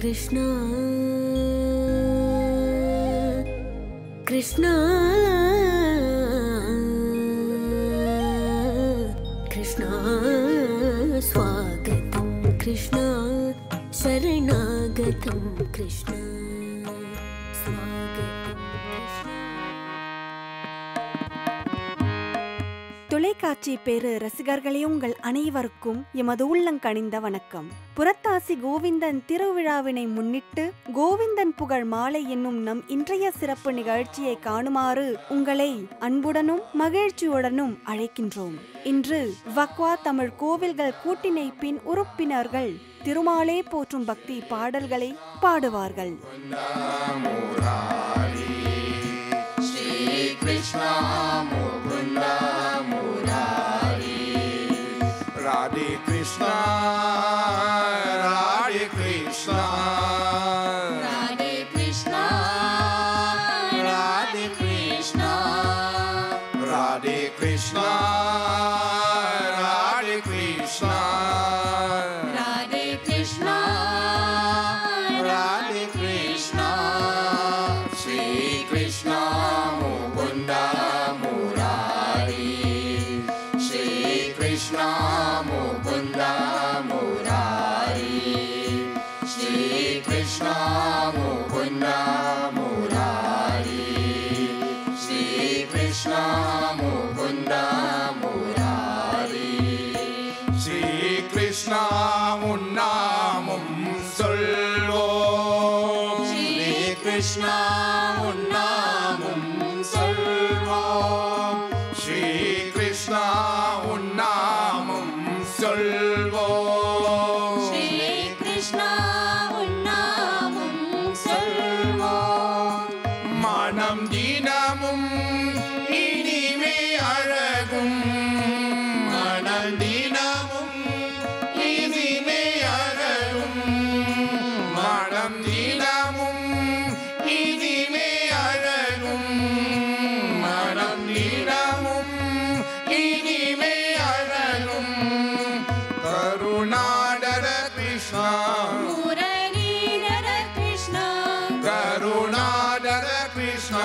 Krishna Krishna Krishna Swagatam Krishna Saranagatam Krishna தொலைக்காட்சி பேரு ரசிகர்களே, உங்கள் அனைவருக்கும் எமது உள்ளங்கனிந்த வணக்கம். புரட்டாசி கோவிந்தன் திருவிழாவினை முன்னிட்டு கோவிந்தன் புகழ் மாலை என்னும் நம் இன்றைய சிறப்பு நிகழ்ச்சியை காணுமாறு உங்களை அன்புடனும் மகிழ்ச்சியுடனும் அழைக்கின்றோம். இன்று வக்வா தமிழ் கோவில்கள் கூட்டிணைப்பின் உறுப்பினர்கள் திருமாலே போற்றும் பக்தி பாடல்களை பாடுவார்கள். Krishna Mukunda Murari Radhe Krishna Radhe Krishna Radhe Krishna Radhe Krishna Radhe Krishna Radhe Krishna Radhe Krishna Radhe Krishna Shri Krishna Mukunda Murari Shri Krishna Mukunda Murari Shri Krishna Mukunda Murari Shri Krishna Mukunda Murari Shri Krishna உன்னாமம் சொல்வோம் Shri Krishna உன்னாமம் சொல்வோம் Shri Krishna உன்னாமம் சொல்வோம் Shri Krishna உன்னாமம் சொல்வோம் மனம் தினமும் இனிமே அழகும் மனம் தினமும் இனிமே அழகும் மனம் தினமும் இனிமே அழகும் மனம் தினமும் இனிமே அழகும் கருணாடர கிருஷ்ணா முரளீதர கிருஷ்ணா கருணாடர கிருஷ்ணா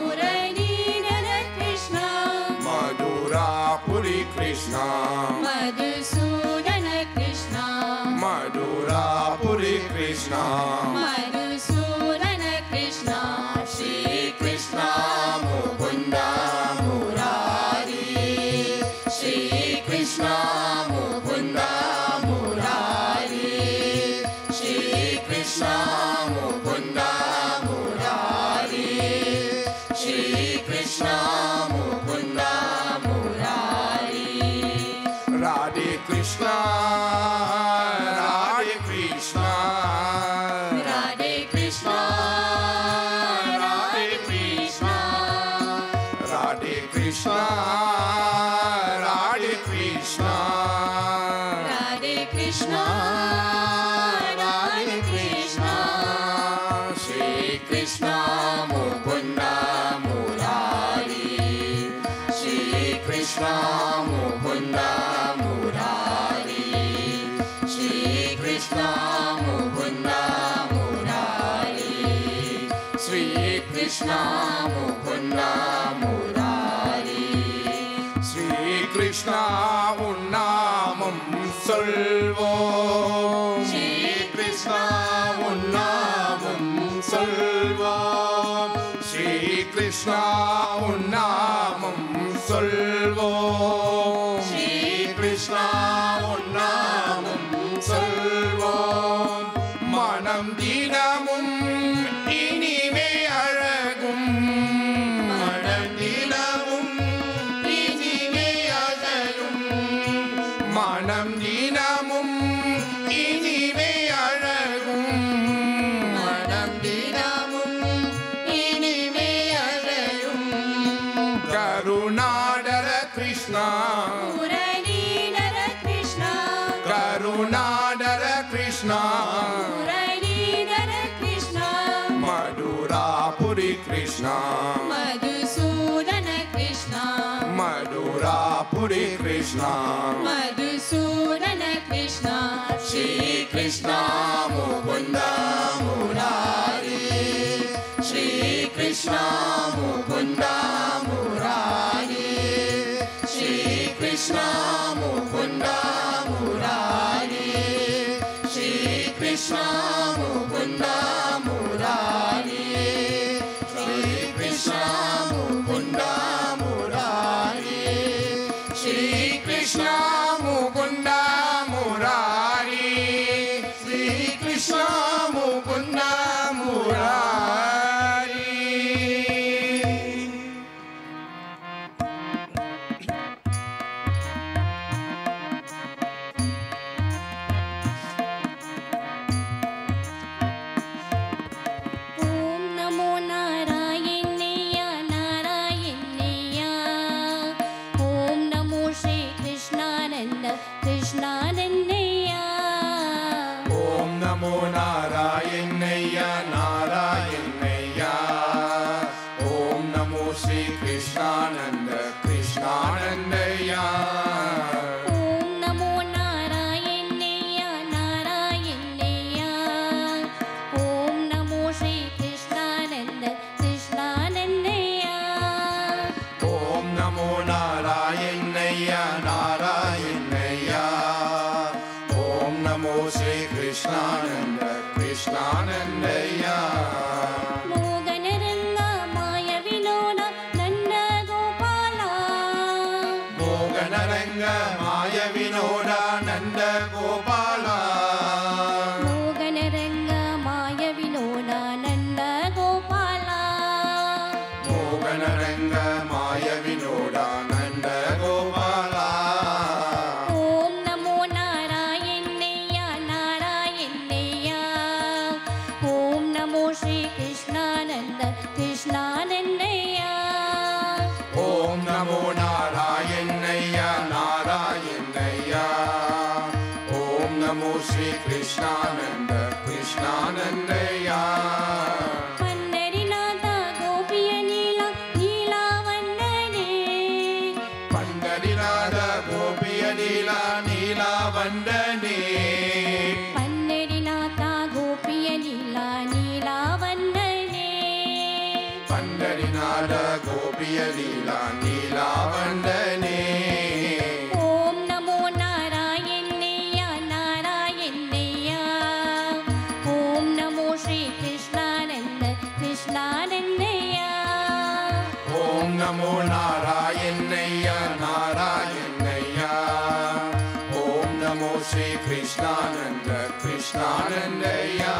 முரளீதர கிருஷ்ணா மதுராபுரி கிருஷ்ணா மதுசூதன கிருஷ்ணா மதுராபுரி கிருஷ்ணா மதுசூதன கிருஷ்ணா ஸ்ரீ கிருஷ்ணா முகுந்தா முராரி ஸ்ரீ கிருஷ்ணா முகுந்தா முராரி ஸ்ரீ கிருஷ்ணா முகுந்தா முராரி ஸ்ரீ கிருஷ்ணா முகுந்தா முராரி ராதே கிருஷ்ணா ராதே கிருஷ்ணா ராதே கிருஷ்ணா ராதே கிருஷ்ணா ராதே கிருஷ்ணா ராதே கிருஷ்ணா ராதே கிருஷ்ணா ராதே கிருஷ்ணா ஸ்ரீ கிருஷ்ணா முகுந்தா முராரி ஸ்ரீ கிருஷ்ணா முகுந்தா முராரி ஸ்ரீ கிருஷ்ணா முகுந்தா முராரி ஸ்ரீ கிருஷ்ணா முகுந்தா முராரி ஸ்ரீ கிருஷ்ணா உன்னாமம் சொல்வோம் ஸ்ரீ கிருஷ்ணா உன்னாமம் சொல்வோம் ஸ்ரீ கிருஷ்ணா உன்னாமம் சொல்வோம் ஸ்ரீ கிருஷ்ணா உன்னாமம் சொல்வோம் மனம் தினமும் இனிமே அழகும் மனம் தினமும் இனிமே அழகும் மனம் தினமும் இனிமே அழகும் மனம் தினமும் இனிமே அழகும் கருணாடர Krishna Muralidhara Krishna கருணாடர Krishna Muralidhara Krishna Madurapuri Krishna Madhusudana Krishna Madurapuri Krishna Madhusudana Krishna Sri Krishna Mukunda Krishna Mukunda Murari, Shri Krishna Mukunda Murari, Shri Krishna Mukunda Murari, Shri Krishna Mukunda Murari, Shri Krishna Mukunda Murari, Shri Krishna Mukunda Murari. Om Namo Narayaniya Narayaniya. Om Namo Shri Krishnananda Krishnanandaya. Om Namo Narayaniya Narayaniya. Om Namo Shri Krishnananda Krishnanandaya. Om Namo Narayaniya Narayaniya. Om Namo Shri Krishnananda Krishnanandaya. Om Namo Narayaniya Narayaniya. Om Namo Shri Krishnananda Krishnanandaya. Moganaranga Maya Vinoda Nanda Gopala. Moganaranga Maya Vinoda Nanda Gopala. Moganaranga Maya Vinoda Nanda Gopala. Moganaranga Maya Vinoda Nanda Gopala. Om Namo Narayaniya Narayaniya. Om Namo Shri Krishnananda Krishnanandaya. Om Namo Narayaniya Narayaniya. Om Namo Shri Krishnananda Krishnanandaya. Pandarinatha Gopiya Neela Neela Vandane. Pandarinada Gopiya Neela Neela Vandane. Pandarinatha Gopiya Neela Neela Vandane. Pandarinada Gopiya Neela Neela Vandane. Om Namo Narayaniya Narayaniya. Om Namo Shri Krishnananda Krishnanandaya. Om Namo Narayaniya Narayaniya. Om Namo Shri Krishnananda Krishnanandaya.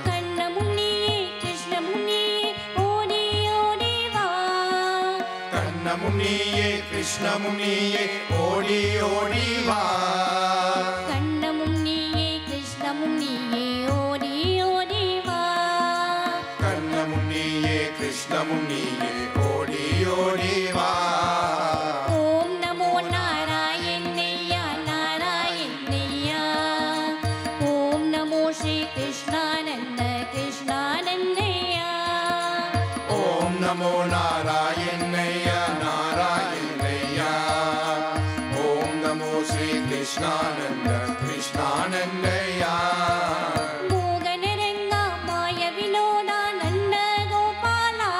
Kannamunniye Krishnamunniye Odi Odi Va. Kannamuniye Krishnamuniye Odi Odi Va. Kannamunniye Krishnamunniye Odi Odi Va. Kannamuniye Krishnamuniye Odi Odi Va. Om Namo Narayaniya Narayaniya. Om Namo Shri Krishnananda Krishnanandaya. Om Namo Narayaniya Narayaniya. Om Namo Shri Krishnananda Krishnanandaya. Moganaranga Maya Vinoda Nanda Gopala.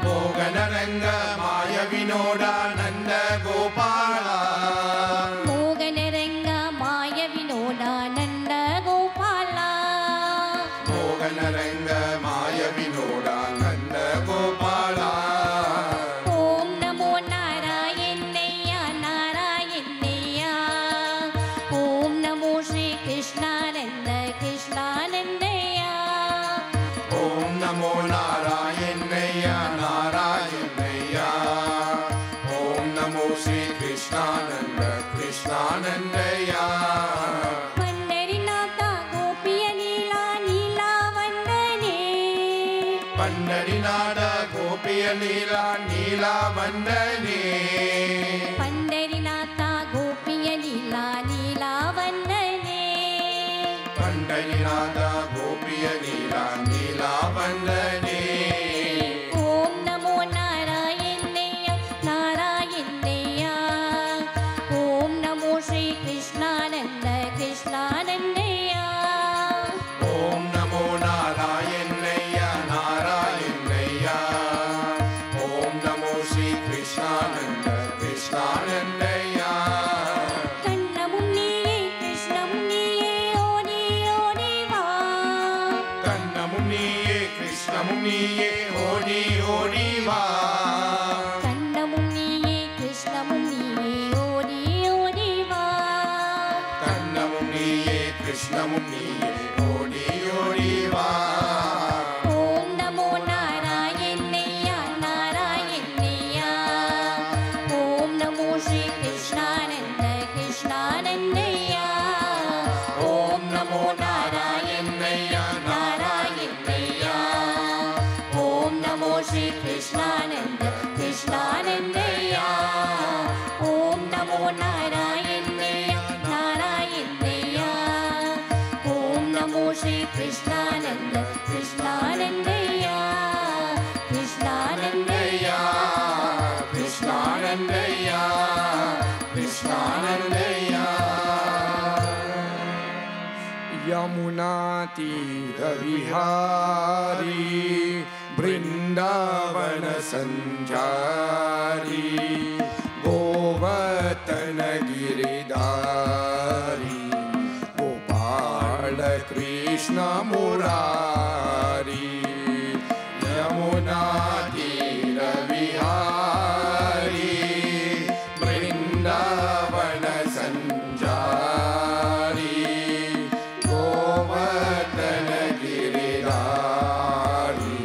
Moganaranga Maya Vinoda Nanda Gopala. Moganaranga Maya Vinoda Nanda Gopala. Moganaranga Maya Vinoda Nanda Gopala. Om Namo Narayaniya Narayaniya. Om Namo Shri Krishnananda Krishnanandaya. Om Namo Narayaniya Narayaniya. Om Namo Shri Krishnananda Krishnanandaya. Pandarinatha Gopiya Neela Neela Vandane. Pandarinada Gopiya Neela Neela Vandane. Pandarinatha Gopiya Neela Neela Vandane. Pandarinada Gopiya Neela Neela Vandane. Om Namo Narayaniya Narayaniya. Om Namo Shri Krishnananda Krishnanandaya. Om Namo Narayaniya Narayaniya. நீயே ஓடி ஓடி வா கண்ணமும் நீயே கிருஷ்ணமும் நீயே ஓடி ஓடி வா கண்ணமும் நீயே கிருஷ்ணமும் நீயே ஓடி ஓடி வா ஓம் நமோ நாராயணையா நாராயணையா ஓம் நமோ ஸ்ரீ கிருஷ்ணானந்த கிருஷ்ணானந்தையா ஓம் நமோ நாராயணையா நாராயணையா ஓம் நமோ ஸ்ரீ கிருஷ்ணானந்த கிருஷ்ணானந்தையா ஓம் நமோ நாராயணையா நாராயணையா ஓம் நமோ ஸ்ரீ கிருஷ்ணானந்த கிருஷ்ணானந்தையா கிருஷ்ணானந்தையா கிருஷ்ணானந்தையா கிருஷ்ணானந்தையா यमुना तीर विहारी वृंदावन संचारी गोवर्धन गिरिधारी गोपाल कृष्ण मुरारी यमुना तीर विहारी वृंदावन संचारी गोवर्धन गिरिधारी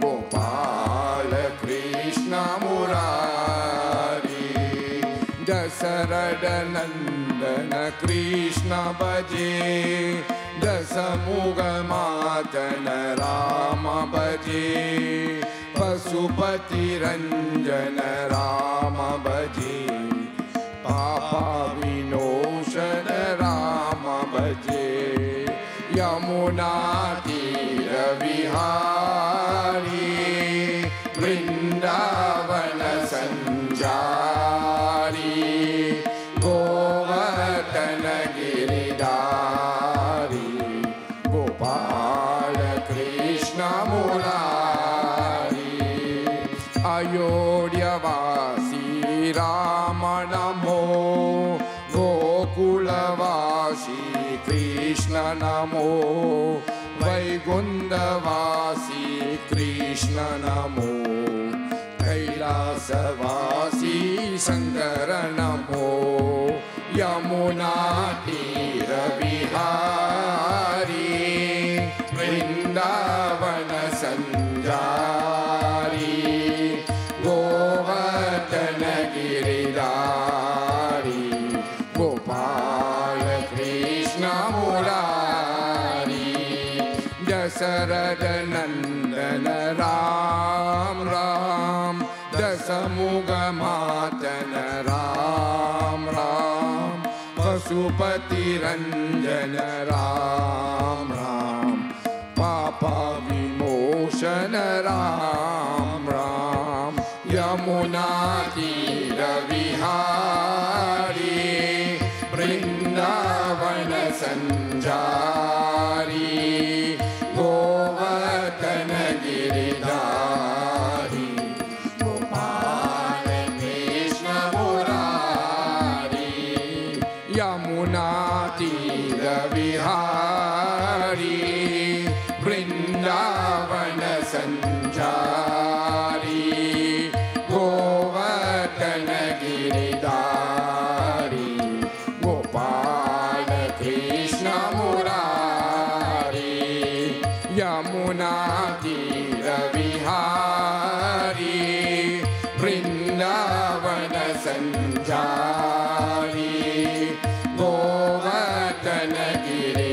गोपाल कृष्ण मुरारी दशरथ नंदन कृष्ण भजे दशमुख मातन राम भजे पशुपति रंजन राम भजे पापा विनोशन राम भजे यमुना तीर विहारी वृंदावन संचारी गोवर्धन गिरिधारी गोपाल कृष्ण मुरारी अयोध्यावासी राम नमो गोकुलवासी कृष्ण नमो वैकुंठवासी कृष्ण नमो कैलासवासी शंकर नमो यमुना तीर विहारी वृंदावन संचारी गोवर्धन गिरिधारी गोपाल कृष्ण मुरारी दशरथ नंदन राम राम दशमुख मातन राम राम पशुपति रंजन राम राम पापा विमोचन राम राम यमुना तीर विहारी वृंदावन संचारी गोवर्धन गिरिधारी गोपाल कृष्ण मुरारी यमुना तीर विहारी वृंदावन संचारी गोवर्धन गिरिधारी गोपाल कृष्ण मुरारी यमुना तीर विहारी वृंदावन संचारी गोवर्धन गिरिधारी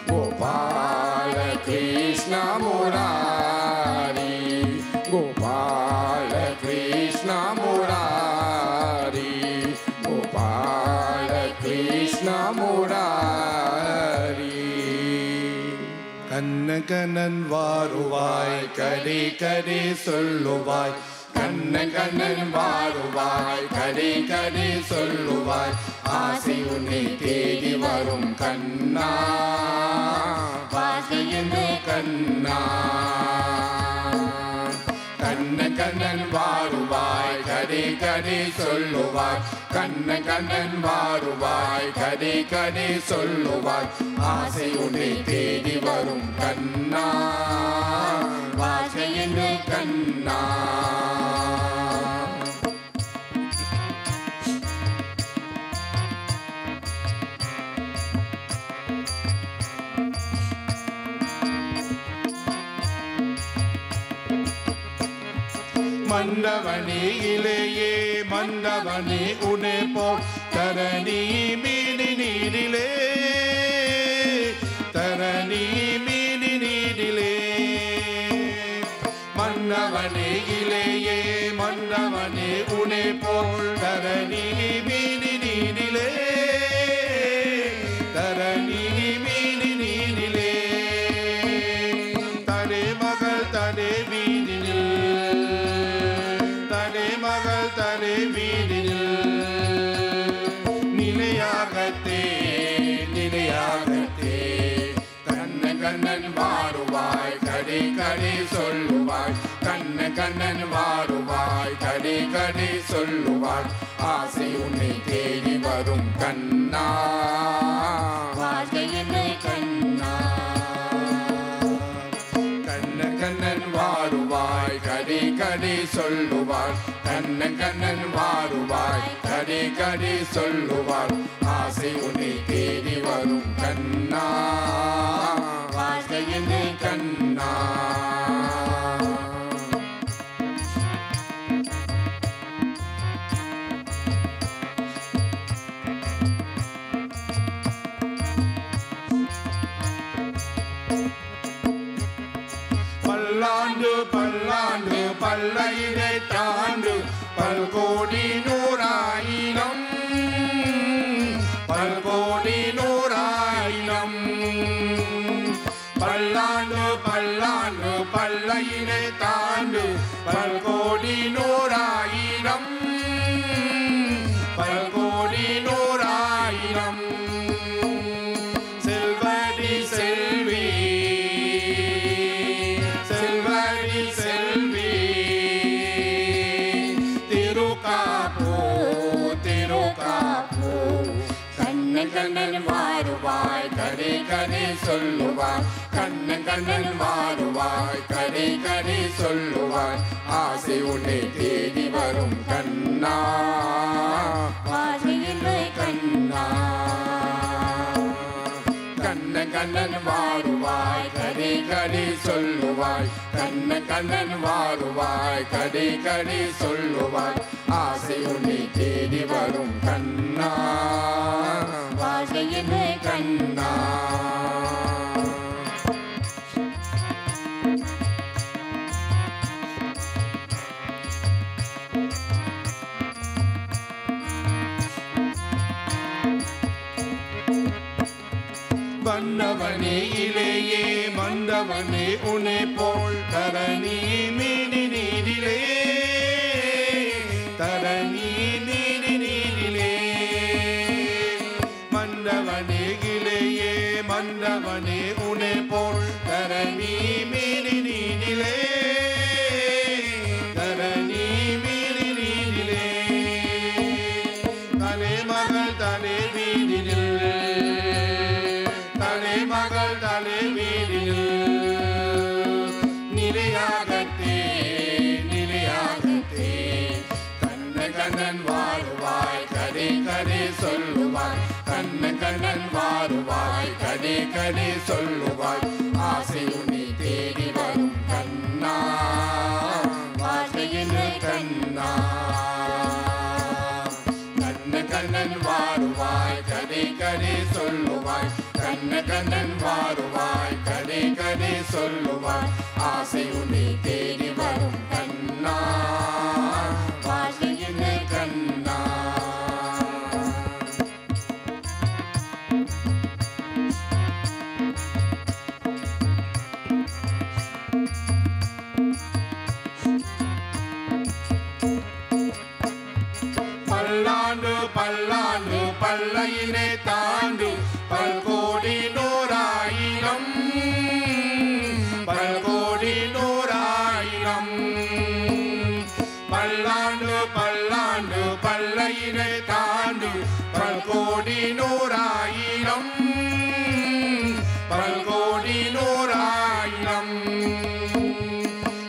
गोपाल कृष्ण मुरारी गोपाल कृष्ण मुरारी गोपाल कृष्ण मुरारी கண்ணன் வாருவாய் கடி கடி சொல்லுவாய் கண்ணன் வாருவாய் கடி கடி சொல்லுவாய் ஆசை உன்னை தேடி வரும் கண்ணா வாசையிலே கண்ணா கண்ணன் வாருவாய் கடி கடி கடி சொல்லுவாய் கண்ணன் கண்ணன் வாருவாய் கடி கடி சொல்லுவாய் ஆசை உன்னை தேடி வரும் கண்ணா வாசை என்று கண்ணா மன்னவனே இளையே மன்னவனே உன்னை போல் தரணி மீனி நீரிலே தரணி மீனி நீரிலே மன்னவனே இளையே மன்னவனே உன்னை போல் தரணி மீனி நீரிலே தரணி மீனி நீரிலே தனே மகள் தனே வீதினில் மகள் தனி வீடில் நிலையாகத்தே நிலையாகத்தே கண்ணன் கண்ணன் வாருவாய் கடி கடி சொல்லுவாய் கண்ணன் கண்ணன் வாருவாய் கடி கடி சொல்லுவாய் ஆசை உன்னை தேடி வரும் கண்ணா வாசை என்னை கண்ணா கண்ணன் கண்ணன் வாருவாய் கடி கடி சொல்லுவாய் கண்ணன் கண்ணன் வாருவாய் கடி கடி சொல்லுவாய் ஆசை உன்னை தேடி வரும் கண்ணா வாசை என்னை கண்ணா பல்லாண்டு பல்லாண்டு பல்லையினை தாண்டு பல்கோடி நூறாயிரம் பல்கோடி நூறாயிரம் பல்லாண்டு பல்லாண்டு பல்லையினை தாண்டு பல்கோடி நூறாயிரம் பல்கோடி நூறாயிரம் செல்வடி செல்வி செல்வடி செல்வி திருக்காப்பு திருக்காப்பு கண்ணன் கண்ணன் வாருவாய் கடி கடி சொல்லுவாய் கண்ணன் கண்ணன் வாருவாய் கடி கடி சொல்லுவாய் ஆசை உன்னை தேடி வரும் கண்ணா வாசை என்னை கண்ணா கண்ணன் கண்ணன் வாருவாய் கடி கடி சொல்லுவாய் கண்ணன் கண்ணன் வாருவாய் கடி கடி சொல்லுவாய் ஆசை உன்னை தேடி வரும் கண்ணா வாசை என்னை கண்ணா மன்னவனே இளையே மன்னவனே உன்னை போல் தரணி மீனி நீரிலே தரணி நீரி நீரிலே மன்னவனே இளையே மன்னவனே உன்னை போல் தரணி மீனி நீரிலே தரணி மீனி நீரிலே தனே மகள் தனே வீடில் தனே மகள் தனே வீடில் நிலையாகத்தே நிலையாகத்தே கண்ணன் கண்ணன் வாருவாய் கடி கடி சொல்லுவாய் கண்ணன் கண்ணன் வாருவாய் கடி கடி சொல்லுவாய் ஆசை உன்னை தேடி வரும் கண்ணா வாசை என்னை கண்ணா கண்ணன் கண்ணன் வாருவாய் கடி கடி சொல்லுவாய் கண்ணன் கண்ணன் வாருவாய் கடி கடி சொல்லுவாய் ஆசை உன்னை தேடி வரும் கண்ணா வாசை என்னை கண்ணா பல்லாண்டு பல்லாண்டு பல்லையினை தாண்டு பல்கோடி நூறாயிரம் பல்கோடி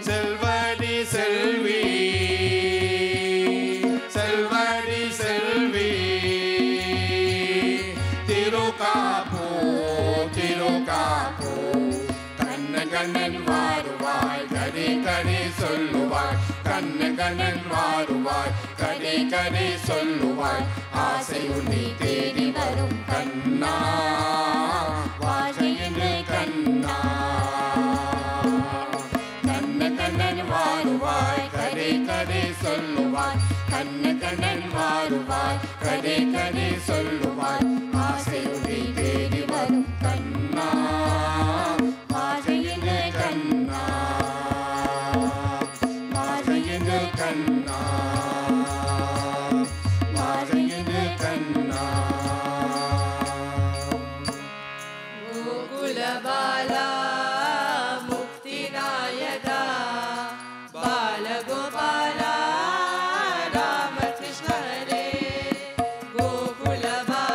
செல்வடி செல்வி செல்வடி செல்வி திருகாப்பு திருகாப்பு கண்ணன் கண்ணன் வாருவாய் கடி கடி சொல்லுவாய் கண்ணன் கண்ணன் வாருவாய் கடி கடி சொல்லுவாய் ஆசை உன்னை தேடி வரும் கண்ணா வாசையின்று கண்ணா கண்ணன் கண்ணன் வாருவாய் கடி கடி சொல்லுவாய் கண்ணன் கண்ணன் வாருவாய் கடி கடி சொல்லுவாய் ஆசை உன்னை தேடி வரும் கண்ணா வாசையின்று கண்ணா வாசையின்று கண்ணா வாசையின்று கண்ணா கோகுலபாலா முக்திநாயகா பாலகோபாலா ராமகிருஷ்ண ஹரே கோகுலபாலா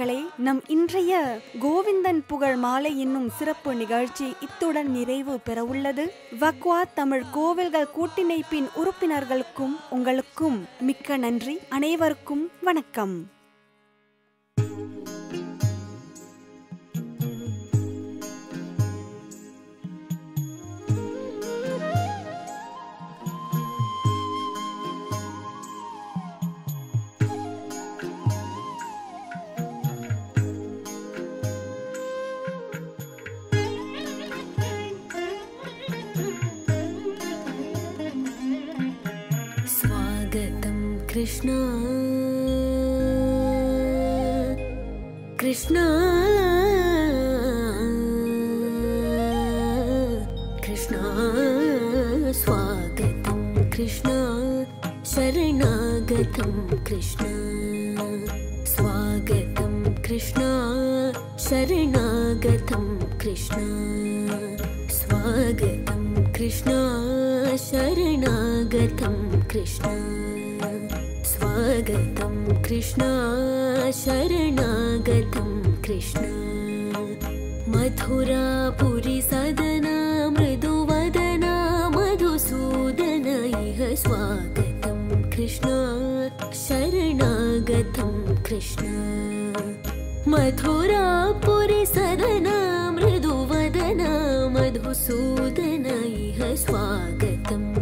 மக்களே, நம் இன்றைய கோவிந்தன் புகழ் மாலை என்னும் சிறப்பு நிகழ்ச்சி இத்துடன் நிறைவு பெறவுள்ளது. வக்வா தமிழ் கோவில்கள் கூட்டிணைப்பின் உறுப்பினர்களுக்கும் உங்களுக்கும் மிக்க நன்றி. அனைவருக்கும் வணக்கம். कृष्णा कृष्णा कृष्णा स्वागतं कृष्णा शरणागतं कृष्णा स्वागतं कृष्णा शरणागतं कृष्णा स्वागतं कृष्णा शरणागतं कृष्णा स्वागतं कृष्णा शरणागतं कृष्णा मथुरापुरी सदना मृदुवदना मधुसूदन इह स्वागतं कृष्णा शरणागतं कृष्णा मथुरापुरी सदना मृदुवदना मधुसूदन इह स्वागतं